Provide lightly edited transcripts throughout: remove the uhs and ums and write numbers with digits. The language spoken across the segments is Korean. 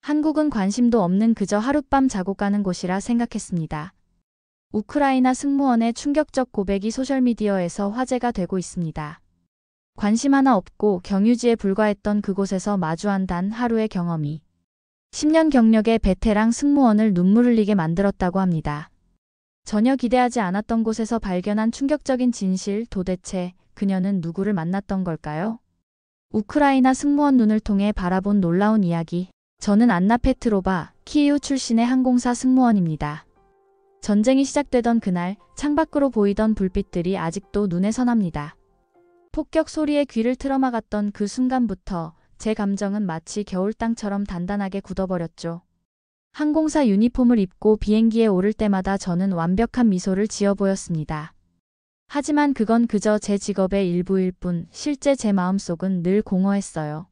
한국은 관심도 없는 그저 하룻밤 자고 가는 곳이라 생각했습니다. 우크라이나 승무원의 충격적 고백이 소셜미디어에서 화제가 되고 있습니다. 관심 하나 없고 경유지에 불과했던 그곳에서 마주한 단 하루의 경험이 10년 경력의 베테랑 승무원을 눈물 흘리게 만들었다고 합니다. 전혀 기대하지 않았던 곳에서 발견한 충격적인 진실, 도대체 그녀는 누구를 만났던 걸까요? 우크라이나 승무원 눈을 통해 바라본 놀라운 이야기. 저는 안나 페트로바, 키이우 출신의 항공사 승무원입니다. 전쟁이 시작되던 그날 창밖으로 보이던 불빛들이 아직도 눈에 선합니다. 폭격 소리에 귀를 틀어막았던 그 순간부터 제 감정은 마치 겨울땅처럼 단단하게 굳어버렸죠. 항공사 유니폼을 입고 비행기에 오를 때마다 저는 완벽한 미소를 지어 보였습니다. 하지만 그건 그저 제 직업의 일부일 뿐 실제 제 마음속은 늘 공허했어요.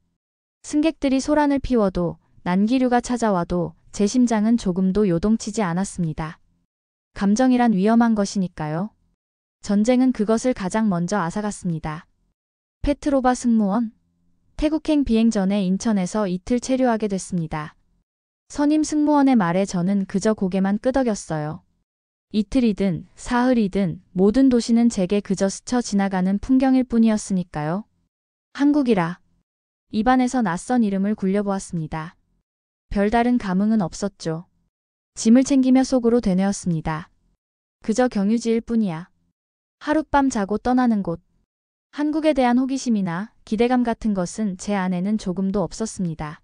승객들이 소란을 피워도 난기류가 찾아와도 제 심장은 조금도 요동치지 않았습니다. 감정이란 위험한 것이니까요. 전쟁은 그것을 가장 먼저 앗아갔습니다. 페트로바 승무원. 태국행 비행 전에 인천에서 이틀 체류하게 됐습니다. 선임 승무원의 말에 저는 그저 고개만 끄덕였어요. 이틀이든 사흘이든 모든 도시는 제게 그저 스쳐 지나가는 풍경일 뿐이었으니까요. 한국이라. 입안에서 낯선 이름을 굴려보았습니다. 별다른 감흥은 없었죠. 짐을 챙기며 속으로 되뇌었습니다. 그저 경유지일 뿐이야. 하룻밤 자고 떠나는 곳. 한국에 대한 호기심이나 기대감 같은 것은 제 안에는 조금도 없었습니다.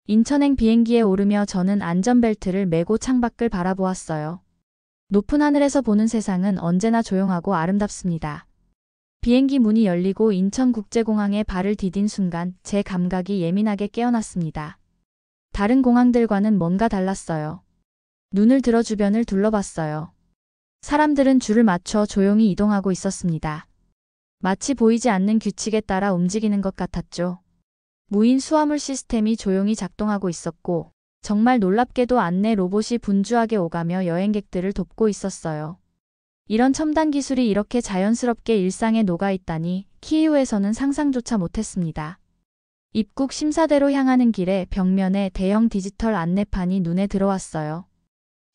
인천행 비행기에 오르며 저는 안전벨트를 매고 창밖을 바라보았어요. 높은 하늘에서 보는 세상은 언제나 조용하고 아름답습니다. 비행기 문이 열리고 인천국제공항에 발을 디딘 순간 제 감각이 예민하게 깨어났습니다. 다른 공항들과는 뭔가 달랐어요. 눈을 들어 주변을 둘러봤어요. 사람들은 줄을 맞춰 조용히 이동하고 있었습니다. 마치 보이지 않는 규칙에 따라 움직이는 것 같았죠. 무인 수화물 시스템이 조용히 작동하고 있었고 정말 놀랍게도 안내 로봇이 분주하게 오가며 여행객들을 돕고 있었어요. 이런 첨단 기술이 이렇게 자연스럽게 일상에 녹아있다니 키이우에서는 상상조차 못했습니다. 입국 심사대로 향하는 길에 벽면에 대형 디지털 안내판이 눈에 들어왔어요.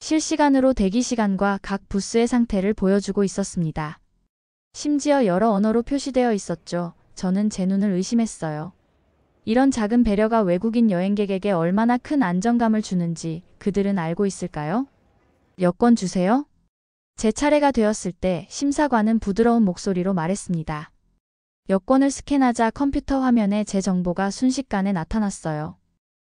실시간으로 대기 시간과 각 부스의 상태를 보여주고 있었습니다. 심지어 여러 언어로 표시되어 있었죠. 저는 제 눈을 의심했어요. 이런 작은 배려가 외국인 여행객에게 얼마나 큰 안정감을 주는지 그들은 알고 있을까요? 여권 주세요. 제 차례가 되었을 때 심사관은 부드러운 목소리로 말했습니다. 여권을 스캔하자 컴퓨터 화면에 제 정보가 순식간에 나타났어요.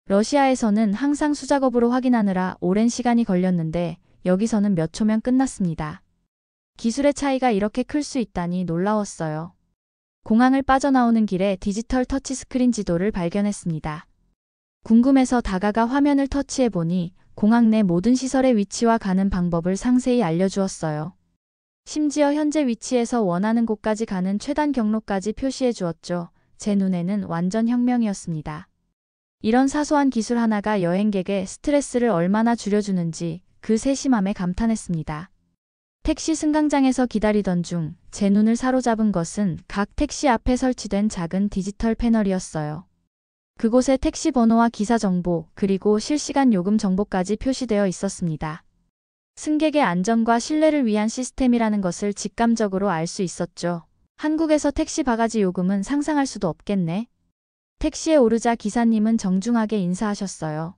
러시아에서는 항상 수작업으로 확인하느라 오랜 시간이 걸렸는데 여기서는 몇 초면 끝났습니다. 기술의 차이가 이렇게 클 수 있다니 놀라웠어요. 공항을 빠져나오는 길에 디지털 터치스크린 지도를 발견했습니다. 궁금해서 다가가 화면을 터치해보니 공항 내 모든 시설의 위치와 가는 방법을 상세히 알려주었어요. 심지어 현재 위치에서 원하는 곳까지 가는 최단 경로까지 표시해 주었죠. 제 눈에는 완전 혁명이었습니다. 이런 사소한 기술 하나가 여행객의 스트레스를 얼마나 줄여주는지 그 세심함에 감탄했습니다. 택시 승강장에서 기다리던 중 제 눈을 사로잡은 것은 각 택시 앞에 설치된 작은 디지털 패널이었어요. 그곳에 택시 번호와 기사 정보, 그리고 실시간 요금 정보까지 표시되어 있었습니다. 승객의 안전과 신뢰를 위한 시스템이라는 것을 직감적으로 알 수 있었죠. 한국에서 택시 바가지 요금은 상상할 수도 없겠네. 택시에 오르자 기사님은 정중하게 인사하셨어요.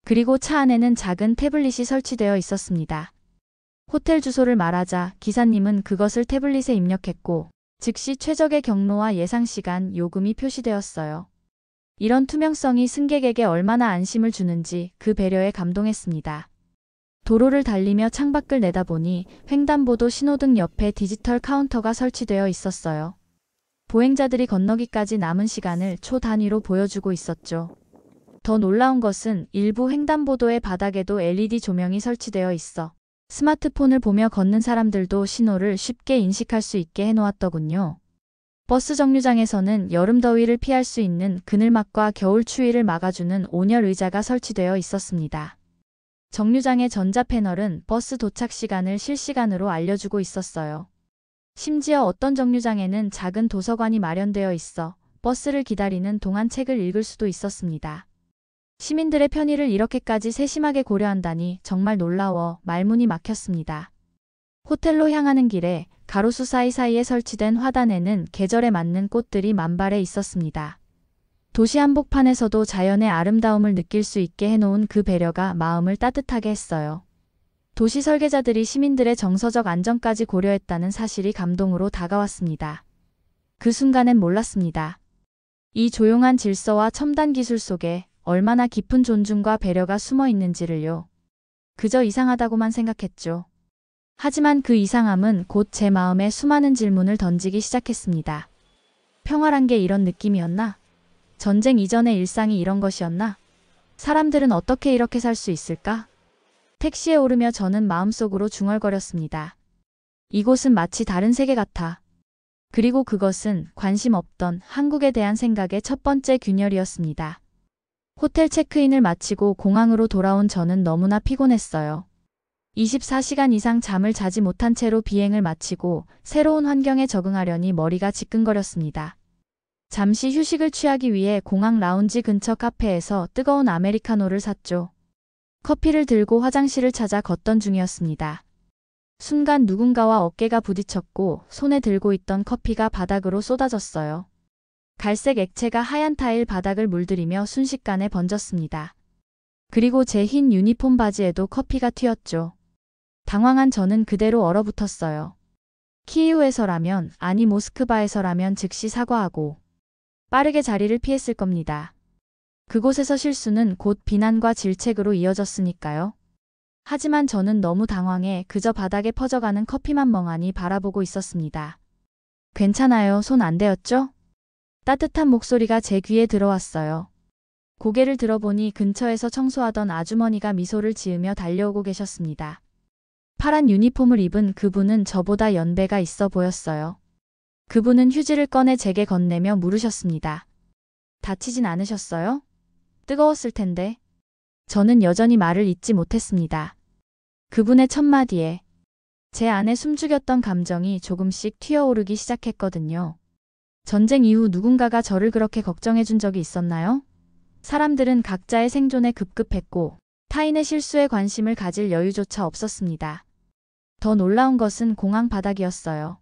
그리고 차 안에는 작은 태블릿이 설치되어 있었습니다. 호텔 주소를 말하자 기사님은 그것을 태블릿에 입력했고 즉시 최적의 경로와 예상 시간, 요금이 표시되었어요. 이런 투명성이 승객에게 얼마나 안심을 주는지 그 배려에 감동했습니다. 도로를 달리며 창밖을 내다보니 횡단보도 신호등 옆에 디지털 카운터가 설치되어 있었어요. 보행자들이 건너기까지 남은 시간을 초 단위로 보여주고 있었죠. 더 놀라운 것은 일부 횡단보도의 바닥에도 LED 조명이 설치되어 있어 스마트폰을 보며 걷는 사람들도 신호를 쉽게 인식할 수 있게 해놓았더군요. 버스 정류장에서는 여름 더위를 피할 수 있는 그늘막과 겨울 추위를 막아주는 온열 의자가 설치되어 있었습니다. 정류장의 전자패널은 버스 도착 시간을 실시간으로 알려주고 있었어요. 심지어 어떤 정류장에는 작은 도서관이 마련되어 있어 버스를 기다리는 동안 책을 읽을 수도 있었습니다. 시민들의 편의를 이렇게까지 세심하게 고려한다니 정말 놀라워 말문이 막혔습니다. 호텔로 향하는 길에 가로수 사이사이에 설치된 화단에는 계절에 맞는 꽃들이 만발해 있었습니다. 도시 한복판에서도 자연의 아름다움을 느낄 수 있게 해놓은 그 배려가 마음을 따뜻하게 했어요. 도시 설계자들이 시민들의 정서적 안정까지 고려했다는 사실이 감동으로 다가왔습니다. 그 순간엔 몰랐습니다. 이 조용한 질서와 첨단 기술 속에 얼마나 깊은 존중과 배려가 숨어 있는지를요. 그저 이상하다고만 생각했죠. 하지만 그 이상함은 곧 제 마음에 수많은 질문을 던지기 시작했습니다. 평화란 게 이런 느낌이었나? 전쟁 이전의 일상이 이런 것이었나? 사람들은 어떻게 이렇게 살 수 있을까? 택시에 오르며 저는 마음속으로 중얼거렸습니다. 이곳은 마치 다른 세계 같아. 그리고 그것은 관심 없던 한국에 대한 생각의 첫 번째 균열이었습니다. 호텔 체크인을 마치고 공항으로 돌아온 저는 너무나 피곤했어요. 24시간 이상 잠을 자지 못한 채로 비행을 마치고 새로운 환경에 적응하려니 머리가 지끈거렸습니다. 잠시 휴식을 취하기 위해 공항 라운지 근처 카페에서 뜨거운 아메리카노를 샀죠. 커피를 들고 화장실을 찾아 걷던 중이었습니다. 순간 누군가와 어깨가 부딪혔고 손에 들고 있던 커피가 바닥으로 쏟아졌어요. 갈색 액체가 하얀 타일 바닥을 물들이며 순식간에 번졌습니다. 그리고 제 흰 유니폼 바지에도 커피가 튀었죠. 당황한 저는 그대로 얼어붙었어요. 키이우에서라면, 아니 모스크바에서라면 즉시 사과하고 빠르게 자리를 피했을 겁니다. 그곳에서 실수는 곧 비난과 질책으로 이어졌으니까요. 하지만 저는 너무 당황해 그저 바닥에 퍼져가는 커피만 멍하니 바라보고 있었습니다. 괜찮아요, 손 안 대었죠? 따뜻한 목소리가 제 귀에 들어왔어요. 고개를 들어보니 근처에서 청소하던 아주머니가 미소를 지으며 달려오고 계셨습니다. 파란 유니폼을 입은 그분은 저보다 연배가 있어 보였어요. 그분은 휴지를 꺼내 제게 건네며 물으셨습니다. 다치진 않으셨어요? 뜨거웠을 텐데. 저는 여전히 말을 잇지 못했습니다. 그분의 첫마디에 제 안에 숨죽였던 감정이 조금씩 튀어오르기 시작했거든요. 전쟁 이후 누군가가 저를 그렇게 걱정해 준 적이 있었나요? 사람들은 각자의 생존에 급급했고 타인의 실수에 관심을 가질 여유조차 없었습니다. 더 놀라운 것은 공항 바닥이었어요.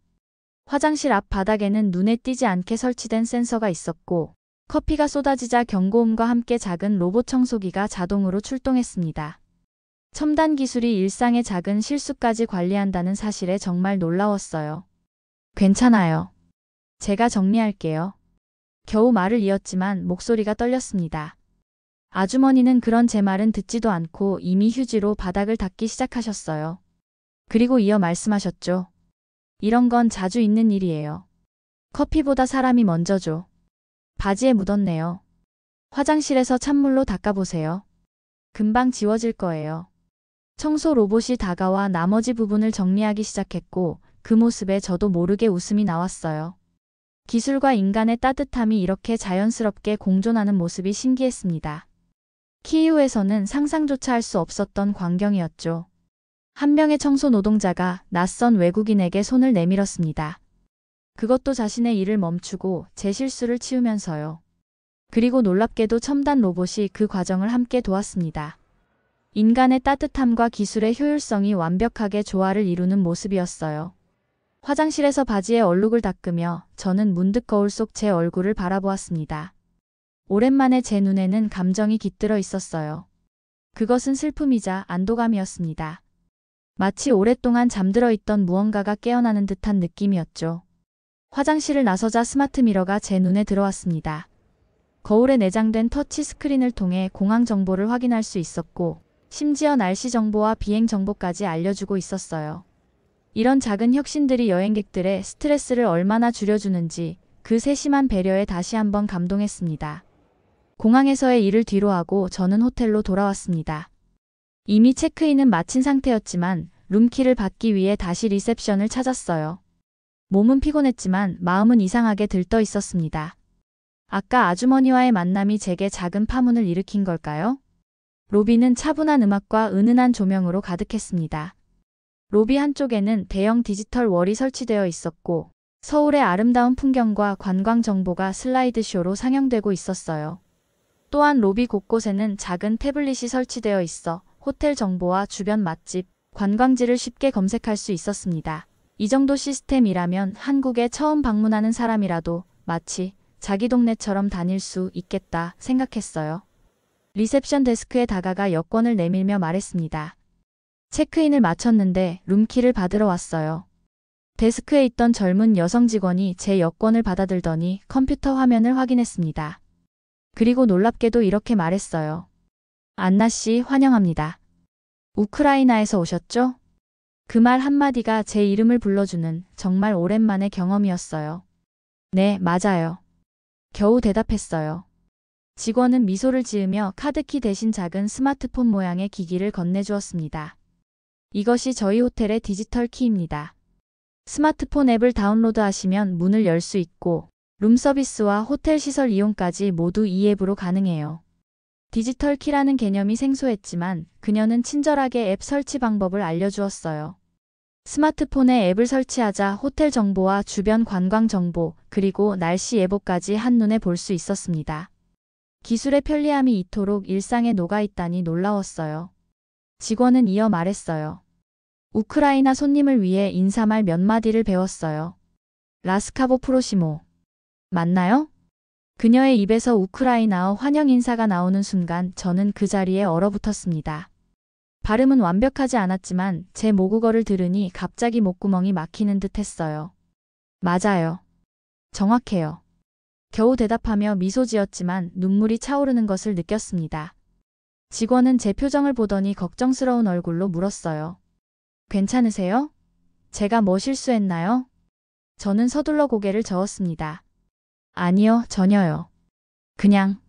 화장실 앞 바닥에는 눈에 띄지 않게 설치된 센서가 있었고 커피가 쏟아지자 경고음과 함께 작은 로봇 청소기가 자동으로 출동했습니다. 첨단 기술이 일상의 작은 실수까지 관리한다는 사실에 정말 놀라웠어요. 괜찮아요. 제가 정리할게요. 겨우 말을 이었지만 목소리가 떨렸습니다. 아주머니는 그런 제 말은 듣지도 않고 이미 휴지로 바닥을 닦기 시작하셨어요. 그리고 이어 말씀하셨죠. 이런 건 자주 있는 일이에요. 커피보다 사람이 먼저죠. 바지에 묻었네요. 화장실에서 찬물로 닦아보세요. 금방 지워질 거예요. 청소 로봇이 다가와 나머지 부분을 정리하기 시작했고 그 모습에 저도 모르게 웃음이 나왔어요. 기술과 인간의 따뜻함이 이렇게 자연스럽게 공존하는 모습이 신기했습니다. 키이우에서는 상상조차 할 수 없었던 광경이었죠. 한 명의 청소 노동자가 낯선 외국인에게 손을 내밀었습니다. 그것도 자신의 일을 멈추고 제 실수를 치우면서요. 그리고 놀랍게도 첨단 로봇이 그 과정을 함께 도왔습니다. 인간의 따뜻함과 기술의 효율성이 완벽하게 조화를 이루는 모습이었어요. 화장실에서 바지에 얼룩을 닦으며 저는 문득 거울 속 제 얼굴을 바라보았습니다. 오랜만에 제 눈에는 감정이 깃들어 있었어요. 그것은 슬픔이자 안도감이었습니다. 마치 오랫동안 잠들어 있던 무언가가 깨어나는 듯한 느낌이었죠. 화장실을 나서자 스마트 미러가 제 눈에 들어왔습니다. 거울에 내장된 터치 스크린을 통해 공항 정보를 확인할 수 있었고 심지어 날씨 정보와 비행 정보까지 알려주고 있었어요. 이런 작은 혁신들이 여행객들의 스트레스를 얼마나 줄여주는지 그 세심한 배려에 다시 한번 감동했습니다. 공항에서의 일을 뒤로하고 저는 호텔로 돌아왔습니다. 이미 체크인은 마친 상태였지만 룸키를 받기 위해 다시 리셉션을 찾았어요. 몸은 피곤했지만 마음은 이상하게 들떠 있었습니다. 아까 아주머니와의 만남이 제게 작은 파문을 일으킨 걸까요? 로비는 차분한 음악과 은은한 조명으로 가득했습니다. 로비 한쪽에는 대형 디지털 월이 설치되어 있었고 서울의 아름다운 풍경과 관광 정보가 슬라이드쇼로 상영되고 있었어요. 또한 로비 곳곳에는 작은 태블릿이 설치되어 있어 호텔 정보와 주변 맛집, 관광지를 쉽게 검색할 수 있었습니다. 이 정도 시스템이라면 한국에 처음 방문하는 사람이라도 마치 자기 동네처럼 다닐 수 있겠다 생각했어요. 리셉션 데스크에 다가가 여권을 내밀며 말했습니다. 체크인을 마쳤는데 룸키를 받으러 왔어요. 데스크에 있던 젊은 여성 직원이 제 여권을 받아들더니 컴퓨터 화면을 확인했습니다. 그리고 놀랍게도 이렇게 말했어요. 안나 씨 환영합니다. 우크라이나에서 오셨죠? 그 말 한마디가 제 이름을 불러주는 정말 오랜만의 경험이었어요. 네, 맞아요. 겨우 대답했어요. 직원은 미소를 지으며 카드키 대신 작은 스마트폰 모양의 기기를 건네주었습니다. 이것이 저희 호텔의 디지털 키입니다. 스마트폰 앱을 다운로드하시면 문을 열 수 있고 룸서비스와 호텔 시설 이용까지 모두 이 앱으로 가능해요. 디지털 키라는 개념이 생소했지만 그녀는 친절하게 앱 설치 방법을 알려주었어요. 스마트폰에 앱을 설치하자 호텔 정보와 주변 관광 정보 그리고 날씨 예보까지 한눈에 볼 수 있었습니다. 기술의 편리함이 이토록 일상에 녹아있다니 놀라웠어요. 직원은 이어 말했어요. 우크라이나 손님을 위해 인사말 몇 마디를 배웠어요. 라스카보 프로시모. 맞나요? 그녀의 입에서 우크라이나어 환영 인사가 나오는 순간 저는 그 자리에 얼어붙었습니다. 발음은 완벽하지 않았지만 제 모국어를 들으니 갑자기 목구멍이 막히는 듯 했어요. 맞아요. 정확해요. 겨우 대답하며 미소 지었지만 눈물이 차오르는 것을 느꼈습니다. 직원은 제 표정을 보더니 걱정스러운 얼굴로 물었어요. 괜찮으세요? 제가 뭐 실수했나요? 저는 서둘러 고개를 저었습니다. 아니요, 전혀요. 그냥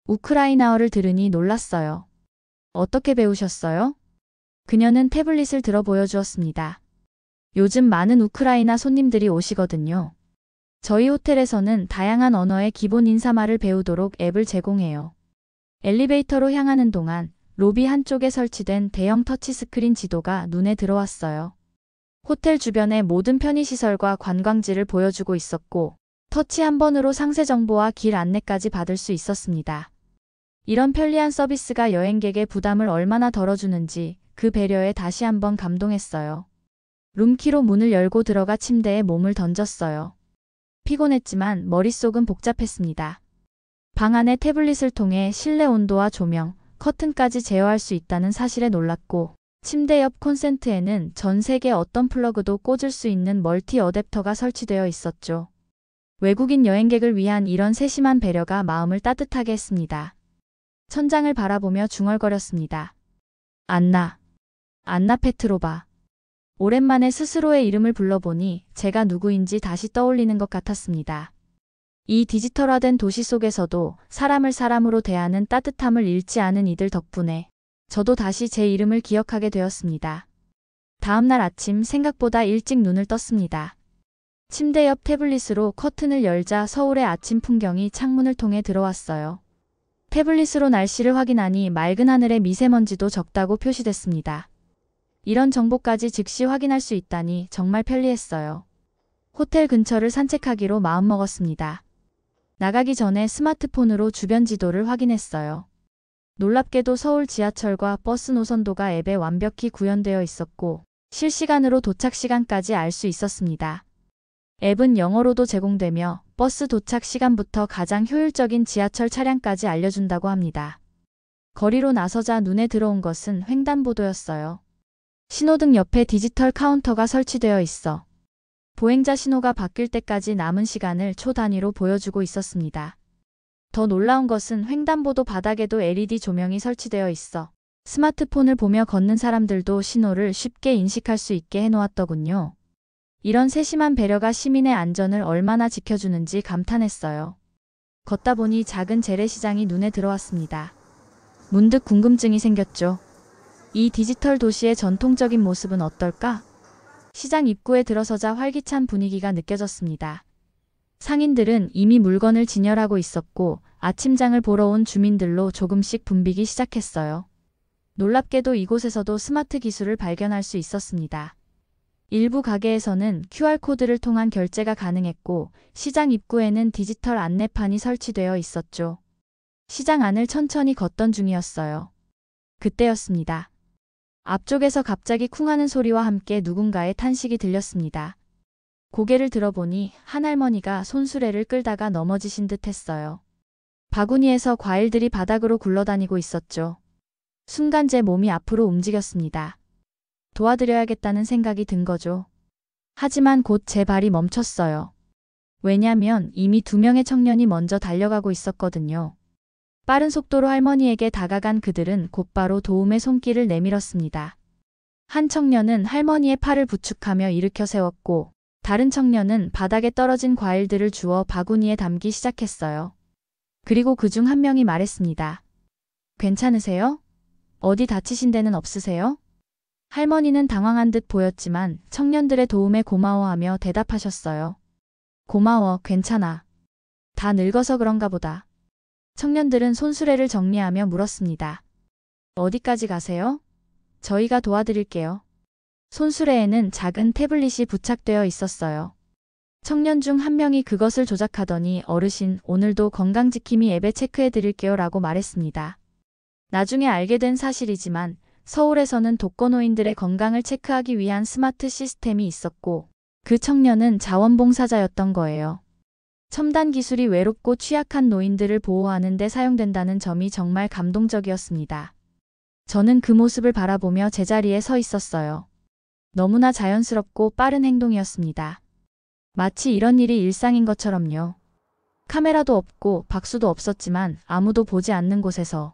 우크라이나어를 들으니 놀랐어요. 어떻게 배우셨어요? 그녀는 태블릿을 들어 보여주었습니다. 요즘 많은 우크라이나 손님들이 오시거든요. 저희 호텔에서는 다양한 언어의 기본 인사말을 배우도록 앱을 제공해요. 엘리베이터로 향하는 동안 로비 한쪽에 설치된 대형 터치스크린 지도가 눈에 들어왔어요. 호텔 주변의 모든 편의시설과 관광지를 보여주고 있었고 터치 한 번으로 상세 정보와 길 안내까지 받을 수 있었습니다. 이런 편리한 서비스가 여행객의 부담을 얼마나 덜어주는지 그 배려에 다시 한번 감동했어요. 룸키로 문을 열고 들어가 침대에 몸을 던졌어요. 피곤했지만 머릿속은 복잡했습니다. 방 안의 태블릿을 통해 실내 온도와 조명, 커튼까지 제어할 수 있다는 사실에 놀랐고 침대 옆 콘센트에는 전 세계 어떤 플러그도 꽂을 수 있는 멀티 어댑터가 설치되어 있었죠. 외국인 여행객을 위한 이런 세심한 배려가 마음을 따뜻하게 했습니다. 천장을 바라보며 중얼거렸습니다. 안나 페트로바. 오랜만에 스스로의 이름을 불러보니 제가 누구인지 다시 떠올리는 것 같았습니다. 이 디지털화된 도시 속에서도 사람을 사람으로 대하는 따뜻함을 잃지 않은 이들 덕분에 저도 다시 제 이름을 기억하게 되었습니다. 다음날 아침 생각보다 일찍 눈을 떴습니다. 침대 옆 태블릿으로 커튼을 열자 서울의 아침 풍경이 창문을 통해 들어왔어요. 태블릿으로 날씨를 확인하니 맑은 하늘에 미세먼지도 적다고 표시됐습니다. 이런 정보까지 즉시 확인할 수 있다니 정말 편리했어요. 호텔 근처를 산책하기로 마음먹었습니다. 나가기 전에 스마트폰으로 주변 지도를 확인했어요. 놀랍게도 서울 지하철과 버스 노선도가 앱에 완벽히 구현되어 있었고 실시간으로 도착 시간까지 알 수 있었습니다. 앱은 영어로도 제공되며 버스 도착 시간부터 가장 효율적인 지하철 차량까지 알려준다고 합니다. 거리로 나서자 눈에 들어온 것은 횡단보도였어요. 신호등 옆에 디지털 카운터가 설치되어 있어 보행자 신호가 바뀔 때까지 남은 시간을 초 단위로 보여주고 있었습니다. 더 놀라운 것은 횡단보도 바닥에도 LED 조명이 설치되어 있어 스마트폰을 보며 걷는 사람들도 신호를 쉽게 인식할 수 있게 해놓았더군요. 이런 세심한 배려가 시민의 안전을 얼마나 지켜주는지 감탄했어요. 걷다 보니 작은 재래시장이 눈에 들어왔습니다. 문득 궁금증이 생겼죠. 이 디지털 도시의 전통적인 모습은 어떨까? 시장 입구에 들어서자 활기찬 분위기가 느껴졌습니다. 상인들은 이미 물건을 진열하고 있었고 아침장을 보러 온 주민들로 조금씩 붐비기 시작했어요. 놀랍게도 이곳에서도 스마트 기술을 발견할 수 있었습니다. 일부 가게에서는 QR코드를 통한 결제가 가능했고 시장 입구에는 디지털 안내판이 설치되어 있었죠. 시장 안을 천천히 걷던 중이었어요. 그때였습니다. 앞쪽에서 갑자기 쿵하는 소리와 함께 누군가의 탄식이 들렸습니다. 고개를 들어보니 한 할머니가 손수레를 끌다가 넘어지신 듯 했어요. 바구니에서 과일들이 바닥으로 굴러다니고 있었죠. 순간 제 몸이 앞으로 움직였습니다. 도와드려야겠다는 생각이 든 거죠. 하지만 곧 제 발이 멈췄어요. 왜냐면 이미 2명의 청년이 먼저 달려가고 있었거든요. 빠른 속도로 할머니에게 다가간 그들은 곧바로 도움의 손길을 내밀었습니다. 한 청년은 할머니의 팔을 부축하며 일으켜 세웠고 다른 청년은 바닥에 떨어진 과일들을 주워 바구니에 담기 시작했어요. 그리고 그중 한 명이 말했습니다. 괜찮으세요? 어디 다치신 데는 없으세요? 할머니는 당황한 듯 보였지만 청년들의 도움에 고마워하며 대답하셨어요. 고마워, 괜찮아. 다 늙어서 그런가 보다. 청년들은 손수레를 정리하며 물었습니다. 어디까지 가세요? 저희가 도와드릴게요. 손수레에는 작은 태블릿이 부착되어 있었어요. 청년 중 한 명이 그것을 조작하더니 어르신, 오늘도 건강지킴이 앱에 체크해드릴게요 라고 말했습니다. 나중에 알게 된 사실이지만 서울에서는 독거노인들의 건강을 체크하기 위한 스마트 시스템이 있었고 그 청년은 자원봉사자였던 거예요. 첨단 기술이 외롭고 취약한 노인들을 보호하는 데 사용된다는 점이 정말 감동적이었습니다. 저는 그 모습을 바라보며 제자리에 서 있었어요. 너무나 자연스럽고 빠른 행동이었습니다. 마치 이런 일이 일상인 것처럼요. 카메라도 없고 박수도 없었지만 아무도 보지 않는 곳에서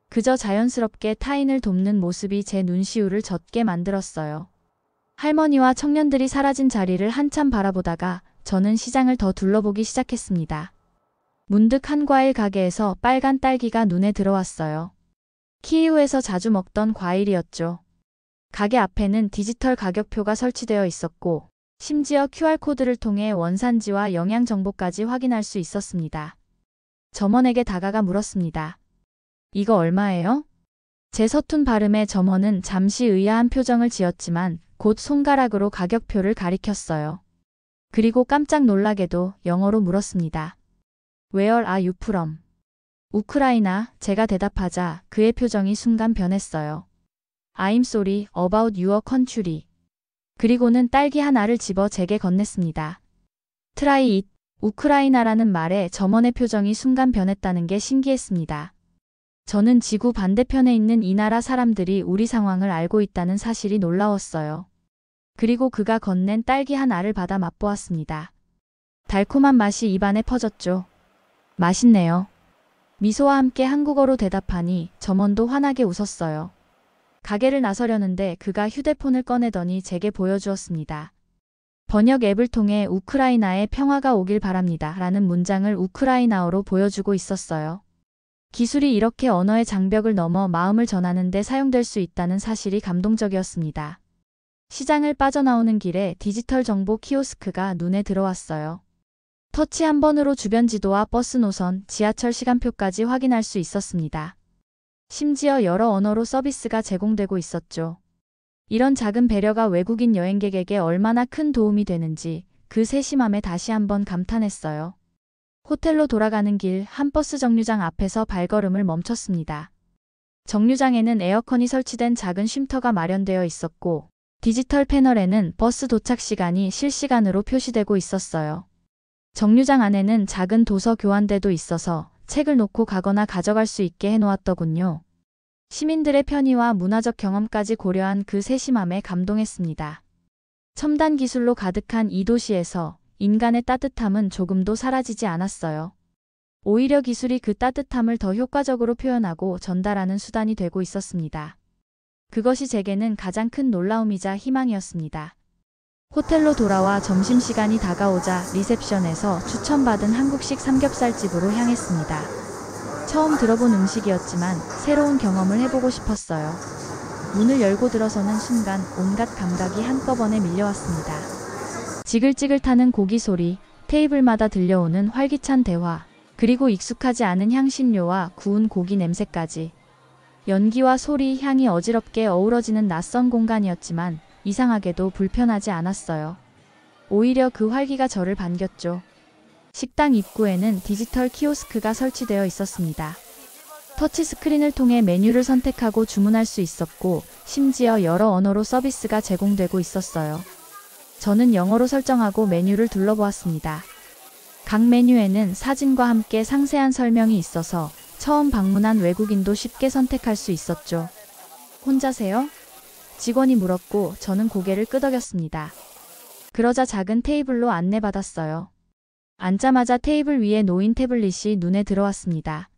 그저 자연스럽게 타인을 돕는 모습이 제 눈시울을 젖게 만들었어요. 할머니와 청년들이 사라진 자리를 한참 바라보다가 저는 시장을 더 둘러보기 시작했습니다. 문득 한 과일 가게에서 빨간 딸기가 눈에 들어왔어요. 키이우에서 자주 먹던 과일이었죠. 가게 앞에는 디지털 가격표가 설치되어 있었고 심지어 QR코드를 통해 원산지와 영양 정보까지 확인할 수 있었습니다. 점원에게 다가가 물었습니다. 이거 얼마예요? 제 서툰 발음에 점원은 잠시 의아한 표정을 지었지만 곧 손가락으로 가격표를 가리켰어요. 그리고 깜짝 놀라게도 영어로 물었습니다. Where are you from? 우크라이나, 제가 대답하자 그의 표정이 순간 변했어요. I'm sorry about your country. 그리고는 딸기 하나를 집어 제게 건넸습니다. Try it. 우크라이나라는 말에 점원의 표정이 순간 변했다는 게 신기했습니다. 저는 지구 반대편에 있는 이 나라 사람들이 우리 상황을 알고 있다는 사실이 놀라웠어요. 그리고 그가 건넨 딸기 한 알을 받아 맛보았습니다. 달콤한 맛이 입안에 퍼졌죠. 맛있네요. 미소와 함께 한국어로 대답하니 점원도 환하게 웃었어요. 가게를 나서려는데 그가 휴대폰을 꺼내더니 제게 보여주었습니다. 번역 앱을 통해 우크라이나에 평화가 오길 바랍니다 라는 문장을 우크라이나어로 보여주고 있었어요. 기술이 이렇게 언어의 장벽을 넘어 마음을 전하는 데 사용될 수 있다는 사실이 감동적이었습니다. 시장을 빠져나오는 길에 디지털 정보 키오스크가 눈에 들어왔어요. 터치 한 번으로 주변 지도와 버스 노선, 지하철 시간표까지 확인할 수 있었습니다. 심지어 여러 언어로 서비스가 제공되고 있었죠. 이런 작은 배려가 외국인 여행객에게 얼마나 큰 도움이 되는지 그 세심함에 다시 한번 감탄했어요. 호텔로 돌아가는 길 한 버스 정류장 앞에서 발걸음을 멈췄습니다. 정류장에는 에어컨이 설치된 작은 쉼터가 마련되어 있었고 디지털 패널에는 버스 도착 시간이 실시간으로 표시되고 있었어요. 정류장 안에는 작은 도서 교환대도 있어서 책을 놓고 가거나 가져갈 수 있게 해놓았더군요. 시민들의 편의와 문화적 경험까지 고려한 그 세심함에 감동했습니다. 첨단 기술로 가득한 이 도시에서 인간의 따뜻함은 조금도 사라지지 않았어요. 오히려 기술이 그 따뜻함을 더 효과적으로 표현하고 전달하는 수단이 되고 있었습니다. 그것이 제게는 가장 큰 놀라움이자 희망이었습니다. 호텔로 돌아와 점심시간이 다가오자 리셉션에서 추천받은 한국식 삼겹살집으로 향했습니다. 처음 들어본 음식이었지만 새로운 경험을 해보고 싶었어요. 문을 열고 들어서는 순간 온갖 감각이 한꺼번에 밀려왔습니다. 지글지글 타는 고기 소리, 테이블마다 들려오는 활기찬 대화, 그리고 익숙하지 않은 향신료와 구운 고기 냄새까지. 연기와 소리, 향이 어지럽게 어우러지는 낯선 공간이었지만 이상하게도 불편하지 않았어요. 오히려 그 활기가 저를 반겼죠. 식당 입구에는 디지털 키오스크가 설치되어 있었습니다. 터치스크린을 통해 메뉴를 선택하고 주문할 수 있었고, 심지어 여러 언어로 서비스가 제공되고 있었어요. 저는 영어로 설정하고 메뉴를 둘러보았습니다. 각 메뉴에는 사진과 함께 상세한 설명이 있어서 처음 방문한 외국인도 쉽게 선택할 수 있었죠. 혼자세요? 직원이 물었고 저는 고개를 끄덕였습니다. 그러자 작은 테이블로 안내받았어요. 앉자마자 테이블 위에 놓인 태블릿이 눈에 들어왔습니다.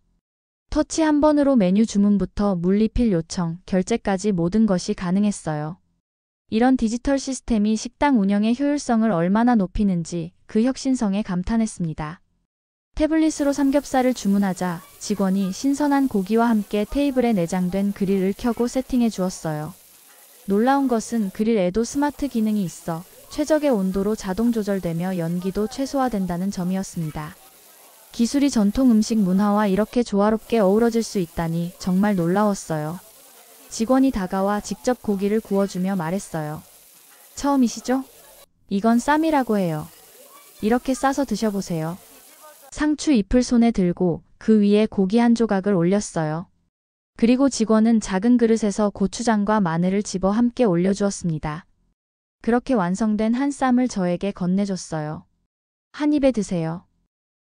터치 한 번으로 메뉴 주문부터 물리필 요청, 결제까지 모든 것이 가능했어요. 이런 디지털 시스템이 식당 운영의 효율성을 얼마나 높이는지 그 혁신성에 감탄했습니다. 태블릿으로 삼겹살을 주문하자 직원이 신선한 고기와 함께 테이블에 내장된 그릴을 켜고 세팅해 주었어요. 놀라운 것은 그릴에도 스마트 기능이 있어 최적의 온도로 자동 조절되며 연기도 최소화된다는 점이었습니다. 기술이 전통 음식 문화와 이렇게 조화롭게 어우러질 수 있다니 정말 놀라웠어요. 직원이 다가와 직접 고기를 구워주며 말했어요. 처음이시죠? 이건 쌈이라고 해요. 이렇게 싸서 드셔보세요. 상추 잎을 손에 들고 그 위에 고기 한 조각을 올렸어요. 그리고 직원은 작은 그릇에서 고추장과 마늘을 집어 함께 올려주었습니다. 그렇게 완성된 한 쌈을 저에게 건네줬어요. 한 입에 드세요.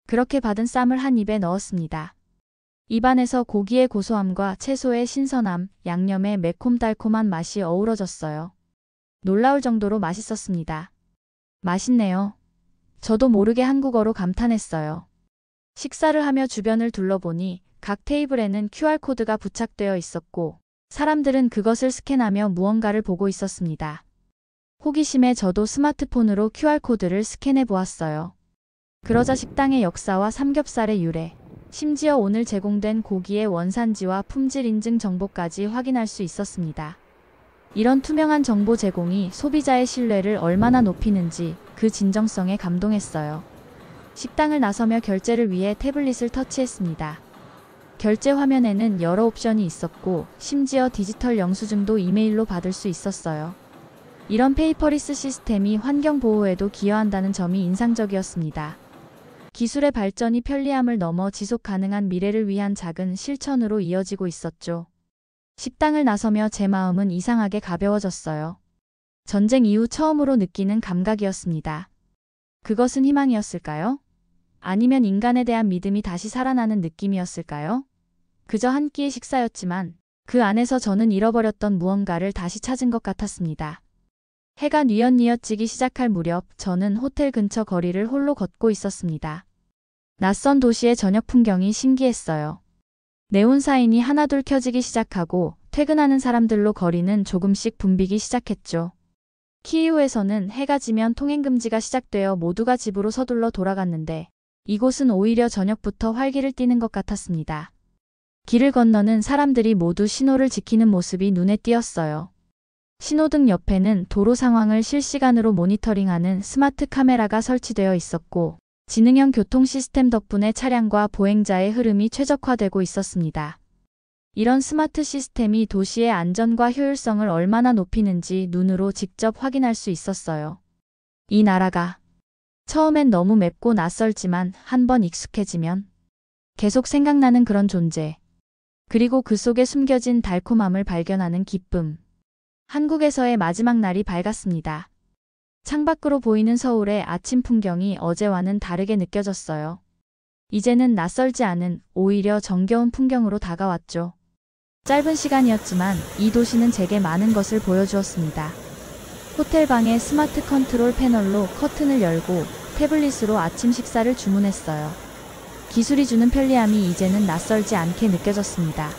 그렇게 받은 쌈을 한 입에 넣었습니다. 입안에서 고기의 고소함과 채소의 신선함, 양념의 매콤달콤한 맛이 어우러졌어요. 놀라울 정도로 맛있었습니다. 맛있네요. 저도 모르게 한국어로 감탄했어요. 식사를 하며 주변을 둘러보니 각 테이블에는 QR코드가 부착되어 있었고 사람들은 그것을 스캔하며 무언가를 보고 있었습니다. 호기심에 저도 스마트폰으로 QR코드를 스캔해 보았어요. 그러자 식당의 역사와 삼겹살의 유래, 심지어 오늘 제공된 고기의 원산지와 품질 인증 정보까지 확인할 수 있었습니다. 이런 투명한 정보 제공이 소비자의 신뢰를 얼마나 높이는지 그 진정성에 감동했어요. 식당을 나서며 결제를 위해 태블릿을 터치했습니다. 결제 화면에는 여러 옵션이 있었고 심지어 디지털 영수증도 이메일로 받을 수 있었어요. 이런 페이퍼리스 시스템이 환경 보호에도 기여한다는 점이 인상적이었습니다. 기술의 발전이 편리함을 넘어 지속 가능한 미래를 위한 작은 실천으로 이어지고 있었죠. 식당을 나서며 제 마음은 이상하게 가벼워졌어요. 전쟁 이후 처음으로 느끼는 감각이었습니다. 그것은 희망이었을까요? 아니면 인간에 대한 믿음이 다시 살아나는 느낌이었을까요? 그저 한 끼의 식사였지만 그 안에서 저는 잃어버렸던 무언가를 다시 찾은 것 같았습니다. 해가 뉘엿뉘엿 지기 시작할 무렵 저는 호텔 근처 거리를 홀로 걷고 있었습니다. 낯선 도시의 저녁 풍경이 신기했어요. 네온사인이 하나둘 켜지기 시작하고 퇴근하는 사람들로 거리는 조금씩 붐비기 시작했죠. 키이우에서는 해가 지면 통행금지가 시작되어 모두가 집으로 서둘러 돌아갔는데 이곳은 오히려 저녁부터 활기를 띠는 것 같았습니다. 길을 건너는 사람들이 모두 신호를 지키는 모습이 눈에 띄었어요. 신호등 옆에는 도로 상황을 실시간으로 모니터링하는 스마트 카메라가 설치되어 있었고 지능형 교통 시스템 덕분에 차량과 보행자의 흐름이 최적화되고 있었습니다. 이런 스마트 시스템이 도시의 안전과 효율성을 얼마나 높이는지 눈으로 직접 확인할 수 있었어요. 이 나라가 처음엔 너무 맵고 낯설지만 한번 익숙해지면 계속 생각나는 그런 존재. 그리고 그 속에 숨겨진 달콤함을 발견하는 기쁨. 한국에서의 마지막 날이 밝았습니다. 창밖으로 보이는 서울의 아침 풍경이 어제와는 다르게 느껴졌어요. 이제는 낯설지 않은 오히려 정겨운 풍경으로 다가왔죠. 짧은 시간이었지만 이 도시는 제게 많은 것을 보여주었습니다. 호텔 방의 스마트 컨트롤 패널로 커튼을 열고 태블릿으로 아침 식사를 주문했어요. 기술이 주는 편리함이 이제는 낯설지 않게 느껴졌습니다.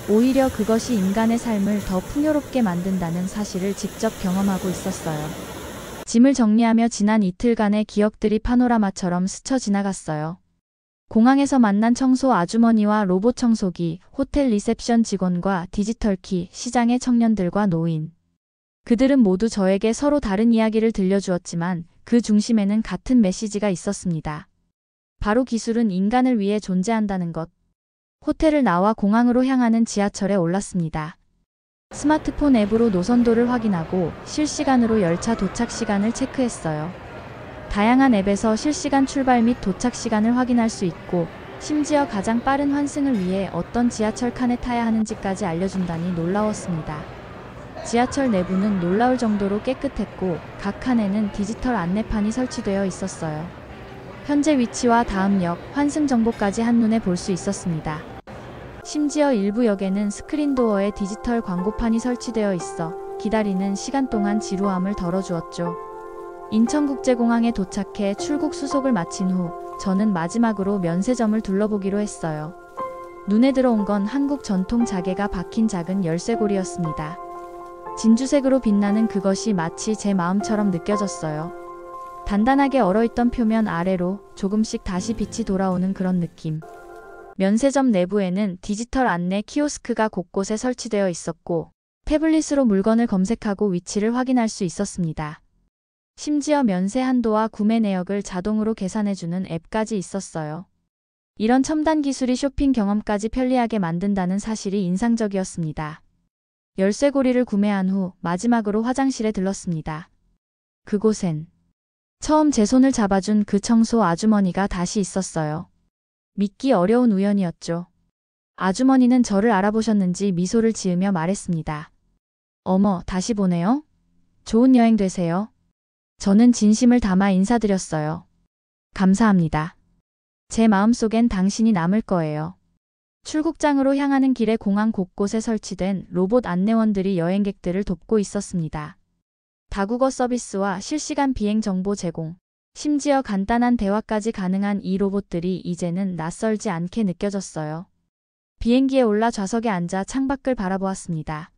오히려 그것이 인간의 삶을 더 풍요롭게 만든다는 사실을 직접 경험하고 있었어요. 짐을 정리하며 지난 이틀간의 기억들이 파노라마처럼 스쳐 지나갔어요. 공항에서 만난 청소 아주머니와 로봇 청소기, 호텔 리셉션 직원과 디지털 키, 시장의 청년들과 노인. 그들은 모두 저에게 서로 다른 이야기를 들려주었지만 그 중심에는 같은 메시지가 있었습니다. 바로 기술은 인간을 위해 존재한다는 것. 호텔을 나와 공항으로 향하는 지하철에 올랐습니다. 스마트폰 앱으로 노선도를 확인하고 실시간으로 열차 도착 시간을 체크했어요. 다양한 앱에서 실시간 출발 및 도착 시간을 확인할 수 있고 심지어 가장 빠른 환승을 위해 어떤 지하철 칸에 타야 하는지까지 알려준다니 놀라웠습니다. 지하철 내부는 놀라울 정도로 깨끗했고 각 칸에는 디지털 안내판이 설치되어 있었어요. 현재 위치와 다음 역, 환승 정보까지 한눈에 볼 수 있었습니다. 심지어 일부 역에는 스크린 도어에 디지털 광고판이 설치되어 있어 기다리는 시간 동안 지루함을 덜어주었죠. 인천국제공항에 도착해 출국 수속을 마친 후 저는 마지막으로 면세점을 둘러보기로 했어요. 눈에 들어온 건 한국 전통 자개가 박힌 작은 열쇠고리였습니다. 진주색으로 빛나는 그것이 마치 제 마음처럼 느껴졌어요. 단단하게 얼어있던 표면 아래로 조금씩 다시 빛이 돌아오는 그런 느낌. 면세점 내부에는 디지털 안내 키오스크가 곳곳에 설치되어 있었고 태블릿으로 물건을 검색하고 위치를 확인할 수 있었습니다. 심지어 면세 한도와 구매 내역을 자동으로 계산해주는 앱까지 있었어요. 이런 첨단 기술이 쇼핑 경험까지 편리하게 만든다는 사실이 인상적이었습니다. 열쇠고리를 구매한 후 마지막으로 화장실에 들렀습니다. 그곳엔 처음 제 손을 잡아준 그 청소 아주머니가 다시 있었어요. 믿기 어려운 우연이었죠. 아주머니는 저를 알아보셨는지 미소를 지으며 말했습니다. 어머, 다시 보네요. 좋은 여행 되세요. 저는 진심을 담아 인사드렸어요. 감사합니다. 제 마음속엔 당신이 남을 거예요. 출국장으로 향하는 길에 공항 곳곳에 설치된 로봇 안내원들이 여행객들을 돕고 있었습니다. 다국어 서비스와 실시간 비행 정보 제공, 심지어 간단한 대화까지 가능한 이 로봇들이 이제는 낯설지 않게 느껴졌어요. 비행기에 올라 좌석에 앉아 창밖을 바라보았습니다.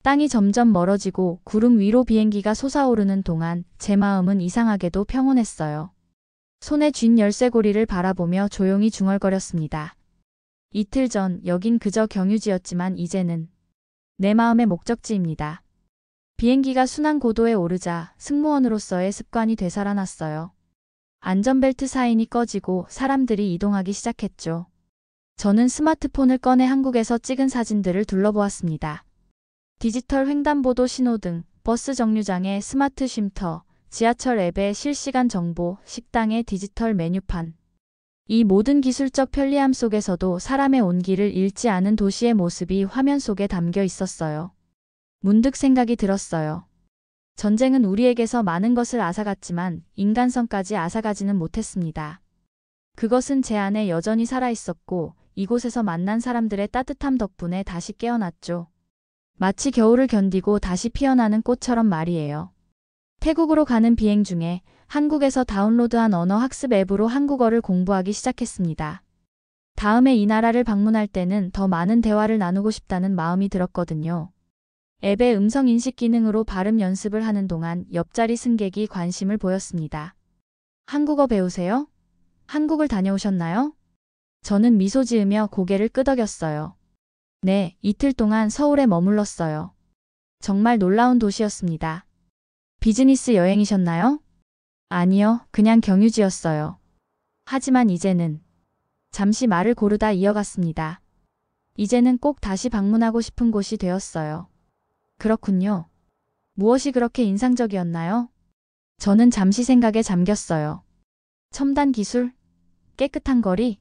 땅이 점점 멀어지고 구름 위로 비행기가 솟아오르는 동안 제 마음은 이상하게도 평온했어요. 손에 쥔 열쇠고리를 바라보며 조용히 중얼거렸습니다. 이틀 전 여긴 그저 경유지였지만 이제는 내 마음의 목적지입니다. 비행기가 순환 고도에 오르자 승무원으로서의 습관이 되살아났어요. 안전벨트 사인이 꺼지고 사람들이 이동하기 시작했죠. 저는 스마트폰을 꺼내 한국에서 찍은 사진들을 둘러보았습니다. 디지털 횡단보도 신호등, 버스 정류장의 스마트 쉼터, 지하철 앱의 실시간 정보, 식당의 디지털 메뉴판. 이 모든 기술적 편리함 속에서도 사람의 온기를 잃지 않은 도시의 모습이 화면 속에 담겨 있었어요. 문득 생각이 들었어요. 전쟁은 우리에게서 많은 것을 앗아갔지만 인간성까지 앗아가지는 못했습니다. 그것은 제 안에 여전히 살아있었고 이곳에서 만난 사람들의 따뜻함 덕분에 다시 깨어났죠. 마치 겨울을 견디고 다시 피어나는 꽃처럼 말이에요. 태국으로 가는 비행 중에 한국에서 다운로드한 언어 학습 앱으로 한국어를 공부하기 시작했습니다. 다음에 이 나라를 방문할 때는 더 많은 대화를 나누고 싶다는 마음이 들었거든요. 앱의 음성 인식 기능으로 발음 연습을 하는 동안 옆자리 승객이 관심을 보였습니다. 한국어 배우세요? 한국을 다녀오셨나요? 저는 미소 지으며 고개를 끄덕였어요. 네, 이틀 동안 서울에 머물렀어요. 정말 놀라운 도시였습니다. 비즈니스 여행이셨나요? 아니요, 그냥 경유지였어요. 하지만 이제는 잠시 말을 고르다 이어갔습니다. 이제는 꼭 다시 방문하고 싶은 곳이 되었어요. 그렇군요. 무엇이 그렇게 인상적이었나요? 저는 잠시 생각에 잠겼어요. 첨단 기술? 깨끗한 거리?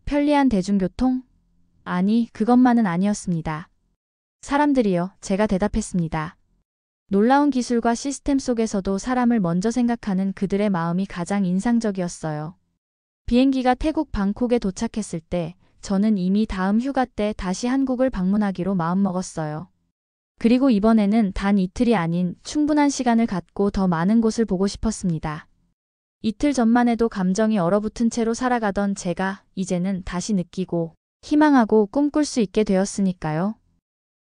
편리한 대중교통? 아니, 그것만은 아니었습니다. 사람들이요, 제가 대답했습니다. 놀라운 기술과 시스템 속에서도 사람을 먼저 생각하는 그들의 마음이 가장 인상적이었어요. 비행기가 태국 방콕에 도착했을 때 저는 이미 다음 휴가 때 다시 한국을 방문하기로 마음먹었어요. 그리고 이번에는 단 이틀이 아닌 충분한 시간을 갖고 더 많은 곳을 보고 싶었습니다. 이틀 전만 해도 감정이 얼어붙은 채로 살아가던 제가 이제는 다시 느끼고 희망하고 꿈꿀 수 있게 되었으니까요.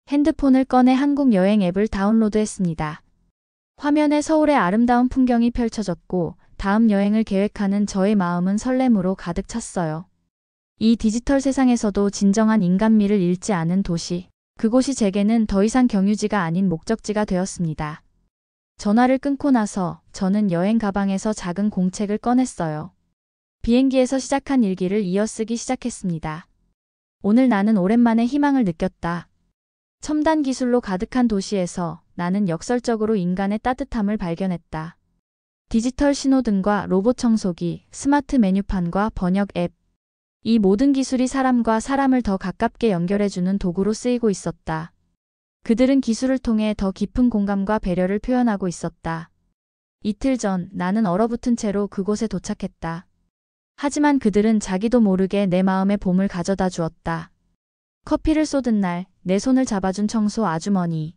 핸드폰을 꺼내 한국 여행 앱을 다운로드했습니다. 화면에 서울의 아름다운 풍경이 펼쳐졌고 다음 여행을 계획하는 저의 마음은 설렘으로 가득 찼어요. 이 디지털 세상에서도 진정한 인간미를 잃지 않은 도시, 그곳이 제게는 더 이상 경유지가 아닌 목적지가 되었습니다. 전화를 끊고 나서 저는 여행 가방에서 작은 공책을 꺼냈어요. 비행기에서 시작한 일기를 이어쓰기 시작했습니다. 오늘 나는 오랜만에 희망을 느꼈다. 첨단 기술로 가득한 도시에서 나는 역설적으로 인간의 따뜻함을 발견했다. 디지털 신호등과 로봇 청소기, 스마트 메뉴판과 번역 앱. 이 모든 기술이 사람과 사람을 더 가깝게 연결해주는 도구로 쓰이고 있었다. 그들은 기술을 통해 더 깊은 공감과 배려를 표현하고 있었다. 이틀 전 나는 얼어붙은 채로 그곳에 도착했다. 하지만 그들은 자기도 모르게 내 마음에 봄을 가져다 주었다. 커피를 쏟은 날, 내 손을 잡아준 청소 아주머니.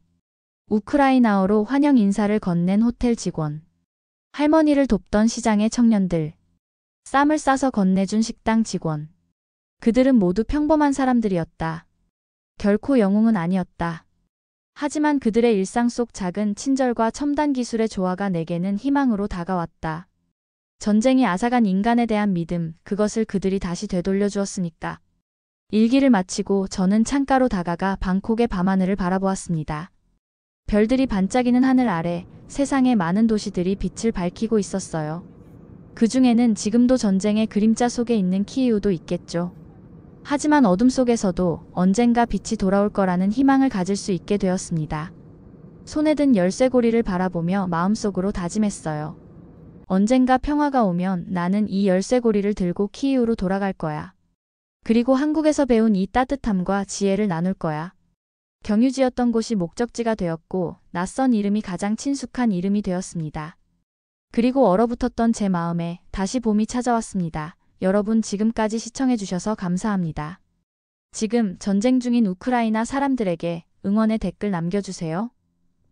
우크라이나어로 환영 인사를 건넨 호텔 직원. 할머니를 돕던 시장의 청년들. 쌈을 싸서 건네준 식당 직원. 그들은 모두 평범한 사람들이었다. 결코 영웅은 아니었다. 하지만 그들의 일상 속 작은 친절과 첨단 기술의 조화가 내게는 희망으로 다가왔다. 전쟁이 앗아간 인간에 대한 믿음, 그것을 그들이 다시 되돌려 주었으니까. 일기를 마치고 저는 창가로 다가가 방콕의 밤하늘을 바라보았습니다. 별들이 반짝이는 하늘 아래 세상의 많은 도시들이 빛을 밝히고 있었어요. 그 중에는 지금도 전쟁의 그림자 속에 있는 키이우도 있겠죠. 하지만 어둠 속에서도 언젠가 빛이 돌아올 거라는 희망을 가질 수 있게 되었습니다. 손에 든 열쇠고리를 바라보며 마음속으로 다짐했어요. 언젠가 평화가 오면 나는 이 열쇠고리를 들고 키이우로 돌아갈 거야. 그리고 한국에서 배운 이 따뜻함과 지혜를 나눌 거야. 경유지였던 곳이 목적지가 되었고 낯선 이름이 가장 친숙한 이름이 되었습니다. 그리고 얼어붙었던 제 마음에 다시 봄이 찾아왔습니다. 여러분 지금까지 시청해주셔서 감사합니다. 지금 전쟁 중인 우크라이나 사람들에게 응원의 댓글 남겨주세요.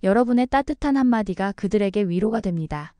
여러분의 따뜻한 한마디가 그들에게 위로가 됩니다.